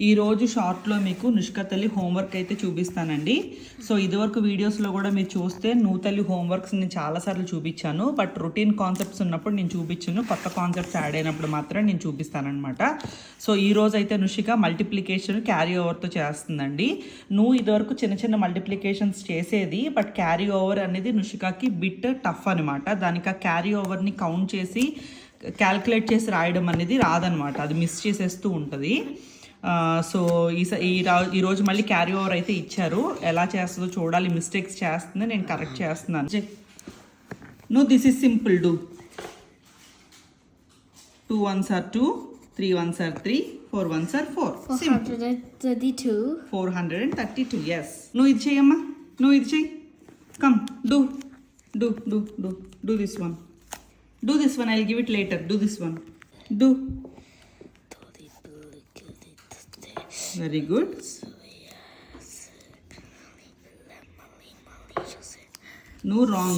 ఈరోజు షార్ట్లో మీకు నుష్క తల్లి హోంవర్క్ అయితే చూపిస్తానండి. సో ఇదివరకు వీడియోస్లో కూడా మీరు చూస్తే తల్లి హోంవర్క్స్ నేను చాలాసార్లు చూపించాను. బట్ రొటీన్ కాన్సెప్ట్స్ ఉన్నప్పుడు నేను చూపించాను, కొత్త కాన్సెప్ట్స్ యాడ్ అయినప్పుడు మాత్రం నేను చూపిస్తానమాట. సో ఈరోజు అయితే నుషిక మల్టిప్లికేషన్ క్యారీ ఓవర్తో చేస్తుందండి. ఇదివరకు చిన్న చిన్న మల్టిప్లికేషన్స్ చేసేది, బట్ క్యారీ ఓవర్ అనేది నుషికకి బిట్ టఫ్ అనమాట. దానికి ఆ క్యారీ ఓవర్ని కౌంట్ చేసి క్యాల్కులేట్ చేసి రాయడం అనేది రాదనమాట, అది మిస్ చేసేస్తూ ఉంటుంది. సో ఈరోజు మళ్ళీ క్యారీ ఓవర్ అయితే ఇచ్చారు. ఎలా చేస్తుందో చూడాలి. మిస్టేక్స్ చేస్తుంది, నేను కరెక్ట్ చేస్తున్నాను. This is simple. 2 ones are 2, 3 ones are 3, 4 ones are 4. 432. Yes. ఇది చెయ్యమ్మా, ఇది చెయ్యి. Come, do this one. Do this one, I'll give it later. Do this one. Do. Very good. No wrong.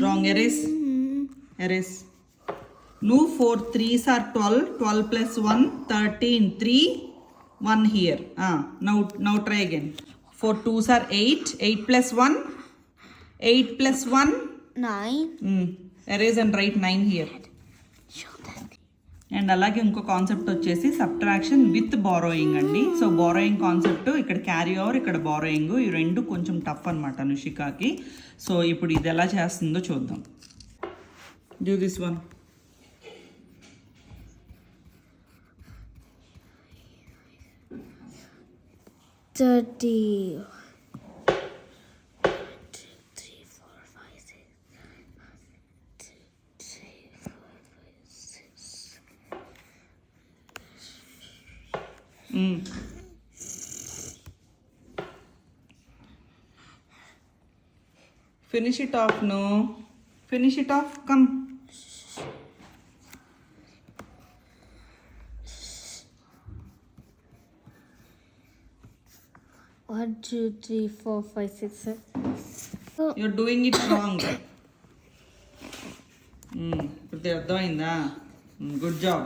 Wrong. Erase. 4 3s are 12. 12 plus 1 13. 3 1 here. Now try again. 4 2s are 8. 8 plus 1 8 plus 1 9. Erase and write 9 here. And అలాగే ఇంకో concept వచ్చేసి subtraction with borrowing అండి. So borrowing concept, ఇక్కడ carry over, ఇక్కడ borrowing, ఈ రెండు కొంచెం tough అనమాట నుషికాకి. సో ఇప్పుడు ఇది ఎలా చేస్తుందో చూద్దాం. Do this one. Finish it off. No. Finish it off. Come. One, 2, 3, 4, 5, 6, 7. You're doing it wrong. ఇప్పుడు అర్థమైందా? Good job.